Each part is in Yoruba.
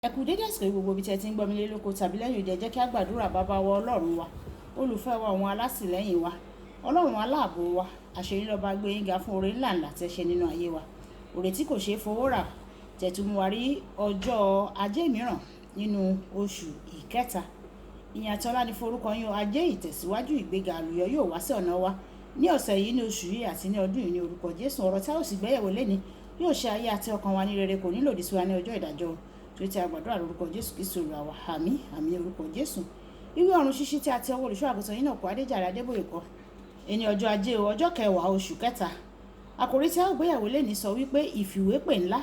Ẹ kú dédé àsìkò gbogbo ibi tí ẹ ti ń gbọ́ mi lé lóko tàbí lẹ́yìn òde, ẹ jẹ́ kí a gbàdúrà. Bàbá wa Ọlọ́run wa, olùfẹ́ wa, àwọn alásìlẹ́yìn wa, Ọlọ́run aláàbò wa, àṣeyín lọ́ba gbé yín ga fún oore ńlá ńlá tẹ́ ṣe nínú ayé wa, oore tí kò ṣeé fowó rà. Tẹ̀tù mú wa rí ọjọ́ ajé mìíràn nínú oṣù ìkẹta. Ìyìn àti ọlá ni forúkọ yín o. Ajé ìtẹ̀síwájú ìgbéga àlùyọ yóò wá sí ọ̀nà wa ní ọ̀sẹ̀ yìí, ní oṣù yìí àti ní ọdún yìí, ní orúkọ Jésù. Ọ̀rọ̀ tí a ó sì gbéyẹ̀wò lénìí yóò ṣe ayé àti ọkàn wa ní rere, kò ní lòdì sí wa ní ọjọ́ ìdájọ́. Tí a gbàdúrà lórúkọ Jésù Kristi Olúwa wa. Àmín àmín orúkọ Jésù. Ìwé ọ̀run ṣíṣí tí a ti ọwọ́ olùṣọ́ àgùntàn yín náà kọ Adéjàre Adébóyè kọ. Ẹni ọjọ́ ajé ọjọ́ kẹwàá oṣù kẹta. Àkòrí tí a ó gbéyẹ̀wò lénìí sọ wípé ìfìwépè ńlá.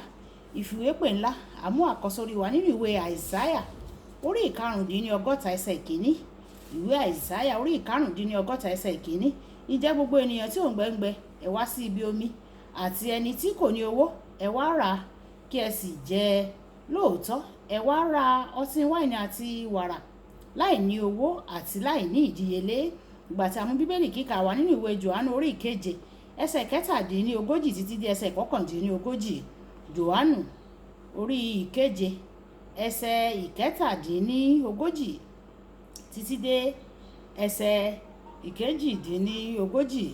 Ìfìwépè ńlá. Àmú àkọsórí wa nínú ìwé Àìsáyà orí ìkarùndínlọ́gọ́ta ẹsẹ̀ ìkíní. Ìwé Àìsáyà orí ìkarùndínlọ́gọ́ta ẹsẹ̀ ìkíní. Ǹjẹ́ gbogbo ènìyàn tí ò ń gbẹ́ngbẹ́, ẹ wá sí ibi omi, àti ẹni tí kò ní owó, ẹ wá rà kí ẹ sì jẹ lóòótọ́. Ẹ wá ra ọtí wáìnì àti wàrà láì ní owó àti láì ní ìdíyelé. Ìgbà tí a mú bíbélì kíkà wá nínú ìwé Jòhánù orí ìkeje ẹsẹ̀ kẹtàdínlógójì títí dé ẹsẹ̀ kọkàndínlógójì. Jòhánù orí ìkeje ẹsẹ̀ ìkẹtàdínlógójì títí dé ẹsẹ̀ ìkejìdínlógójì.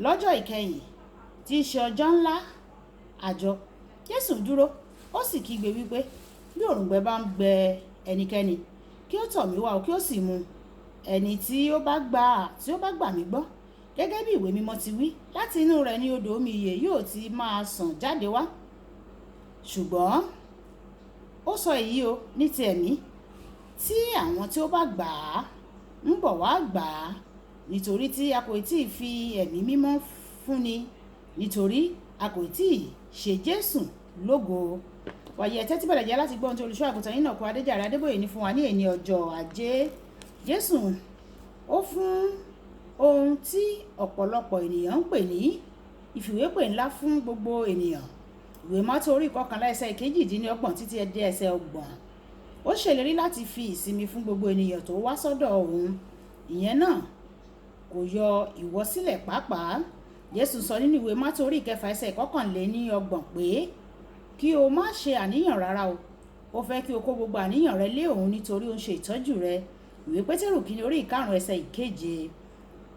Lọ́jọ́ ìkẹyìn tí í ṣe ọjọ́ ńlá àjọ, Jésù dúró, ó sì kígbe wípé bí òrùngbẹ bá ń gbẹ ẹnikẹ́ni, kí ó tọ̀ mí wá kí ó sì mu. Ẹni tí ó bá gbà mí gbọ́, gẹ́gẹ́ bí ìwé mímọ́ ti wí, láti inú rẹ̀ ni odò omi ìyè yóò ti máa sàn jáde wá. Ṣùgbọ́n ó sọ èyí o ní ti ẹ̀mí, tí àwọn tí ó bá gbà á ń bọ̀ wá gbà á, nítorí tí a kò tí ì fi ẹ̀mí mímọ́ fúnni, nítorí a kò tí ì ṣe Jésù lógo. Wàyí ẹ tẹ́tí bẹ̀rẹ̀ jẹ́ láti gbọ́ ohun tí olùṣọ́ àgùntàn yín náà kọ Adéjàre Adébóyè ní fún wa ní èní ọjọ́ ajé. Jésù ó fún ohun tí ọ̀pọ̀lọpọ̀ ènìyàn ń pè ní ìfìwépè ńlá fún gbogbo ènìyàn. Ìwé Mátò orí ìkọkànlá ẹsẹ̀ kejìdínlọ́gbọ̀n títí dé ẹsẹ̀ ọgbọ̀n. Ó ṣèlérí láti fi ìsinmi fún gbogbo ènìyàn tó wá sọ́dọ̀ òun. Ìyẹn náà kò yọ ìwọ sílẹ̀ pàápàá. Jésù sọ nínú ìwé Mátò orí ìkẹfà ẹsẹ̀ kọkànléníọgbọ̀n pé kí o má ṣe àníyàn rárá o. Ó fẹ́ kí o kó gbogbo àníyàn rẹ lé òun, nítorí ó ń ṣe ìtọ́jú rẹ. Ìwé Pétérù kìíní orí ìkarùn ẹsẹ̀ ìkeje.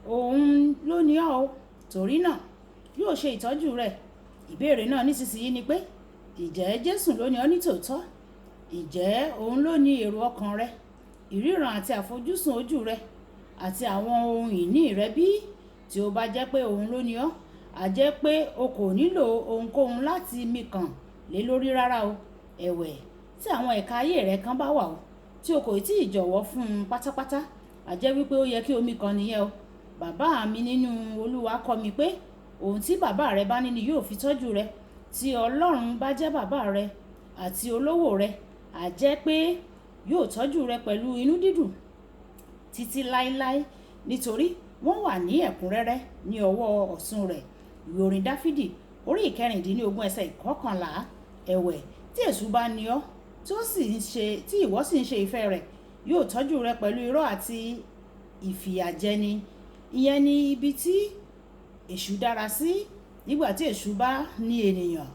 Òun ló ní ọ́ o, torí náà yóò ṣe ìtọ́jú rẹ. Ìbéèrè náà nísinsìnyí ni pé, ǹjẹ́ Jésù ló ní ọ́ ní tòótọ́? Ǹjẹ́ òun ló ní èrò ọkàn rẹ, ìríran àti àfojúsùn ojú rẹ àti àwọn ohun ìní rẹ bí? Tí ó bá jẹ́ pé òun ló ní ọ́, á jẹ́ pé o kò nílò ohunkóhun láti mikàn lé lórí rárá o. Ẹ̀wẹ̀, tí àwọn ẹ̀ka ayé rẹ kan bá wà o tí o kò tí ì jọ̀wọ́ fún un pátápátá, á jẹ́ wípé ó yẹ kí o mikàn nìyẹn o. Bàbá mi nínú Olúwa kọ́ mi pé ohun tí bàbá rẹ bá ní ni yóò fi tọ́jú rẹ. Tí Ọlọ́run bá jẹ́ bàbá rẹ àti olówó rẹ, á jẹ́ pé yóò tọ́jú rẹ pẹ̀lú inú dídùn títí láéláé, nítorí wọ́n wà ní ẹ̀kúnrẹ́rẹ́ ní ọwọ́ ọ̀tún rẹ̀. Ìwé orin Dáfídì orí ìkẹrìndínlógún ẹsẹ̀ ìkọkànlá. Ẹ̀wẹ̀, tí èṣù bá ní ọ́ tí ìwọ sì ń ṣe ìfẹ́ rẹ̀, yóò tọ́jú rẹ pẹ̀lú irọ́ àti ìfìyàjẹni. Ìyẹn ni ibi tí èṣù dára sí. Nígbà tí èṣù bá ní ènìyàn,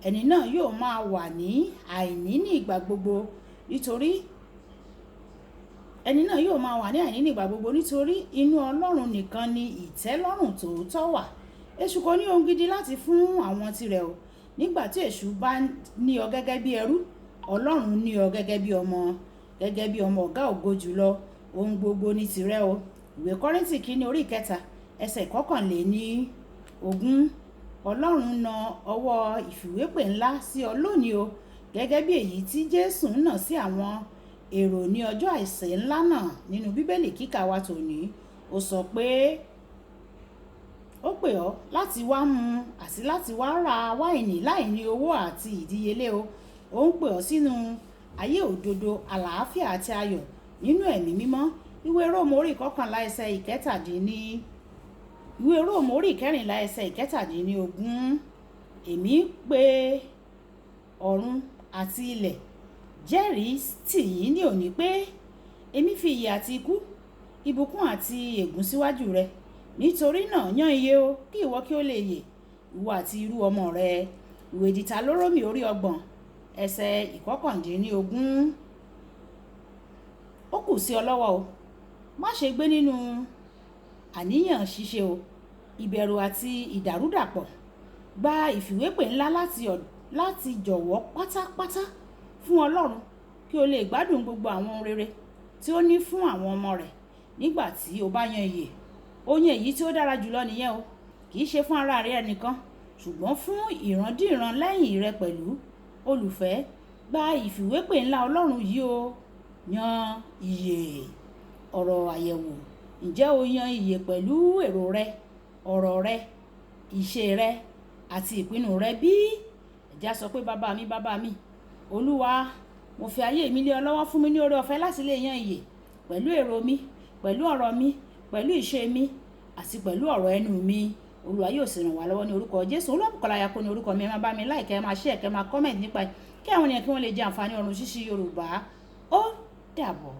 ẹni náà yóò máa wà ní àìní ní ìgbà gbogbo, nítorí inú Ọlọ́run nìkan ni ìtẹ́lọ́rùn tòótọ́ wà. Èṣù kò ní ohun gidi láti fún àwọn tirẹ̀ o. Nígbà tí èṣù bá ní ọ gẹ́gẹ́ bí ẹrú, Ọlọ́run ní ọ gẹ́gẹ́ bí ọmọ ọ̀gá ògo jùlọ. Ohun gbogbo ní tirẹ̀ o. Ìwé Kọ́ríńtì kìíní orí ìkẹta ẹsẹ̀ kọkànléníogún. Ọlọ́run na ọwọ́ ìfìwépè ńlá sí ọ lónìí o, gẹ́gẹ́ bí èyí tí Jésù ń nà sí àwọn èrò ní ọjọ́ àìsè ńlá náà. Nínú bíbélì kíkà wa tòní, ó sọ pé ó pè ọ́ láti wá mu àti láti wá ra wáìnì láì ní owó àti ìdíyelé o. Ó ń pè ọ́ sínú ayé òdodo, àlàáfíà àti ayọ̀ nínú ẹ̀mí mímọ́. Ìwé Róòmù orí ìkọkànlá ẹsẹ̀ ìkẹrìnlá. Èmi pè ọ̀run àti ilẹ̀ jẹ́rìí tì yín ní òní pé èmi fi ìyè àti ikú, ìbùkún àti ègún síwájú rẹ. Nítorí náà yán iye o, kí ìwọ kí ó lè yè, ìwọ àti irú ọmọ rẹ. Ìwé Dìtàlórómì orí ọgbọ̀n ẹsẹ̀ ìkọkàndínlógún. Ó kù sí ọ lọ́wọ́ o, má ṣe gbé nínú àníyàn ṣíṣe o, ìbẹ̀rù àti ìdàrúdàpọ̀. Gba ìfìwépè ńlá láti jọ̀wọ́ pátápátá fún Ọlọ́run kí o lè gbádùn gbogbo àwọn ohun rere tí ó ní fún àwọn ọmọ rẹ̀ nígbà tí o bá yan ìyè. Ó yan èyí tí ó dára jùlọ nìyẹn o, kì í ṣe fún ara rẹ nìkan ṣùgbọ́n fún ìrandíran lẹ́yìn rẹ pẹ̀lú. Olùfẹ́, gba ìfìwépè ńlá Ọlọ́run yìí o. Yan ìyè. Ọ̀rọ̀ àyẹ̀wò: ǹjẹ́ o yan ìyè pẹ̀lú èrò rẹ, ọ̀rọ̀ rẹ, ìṣe rẹ àti ìpinnu rẹ bí? Ẹ̀já sọ pé bàbá mi, Olúwa, mo fi ayé mi lé ọ lọ́wọ́, fún mi ní oore ọ̀fẹ́ láti lè yan ìyè pẹ̀lú èrò mi, pẹ̀lú ọ̀rọ̀ mi, pẹ̀lú ìṣe mi àti pẹ̀lú ọ̀rọ̀ ẹnu mi. Olúwa yóò sì ràn wá lọ́wọ́ ní orúkọ Jésù. Olúwabùkọ́lá Ayako ní orúkọ mi. Ẹ máa bá mi like, ẹ máa share, ẹ máa comment nípa ẹ̀ kí àwọn ènìyàn kí wọ́n lè jẹ àǹfààní ọ̀run ṣíṣí Yorùbá. Ó dàbọ̀.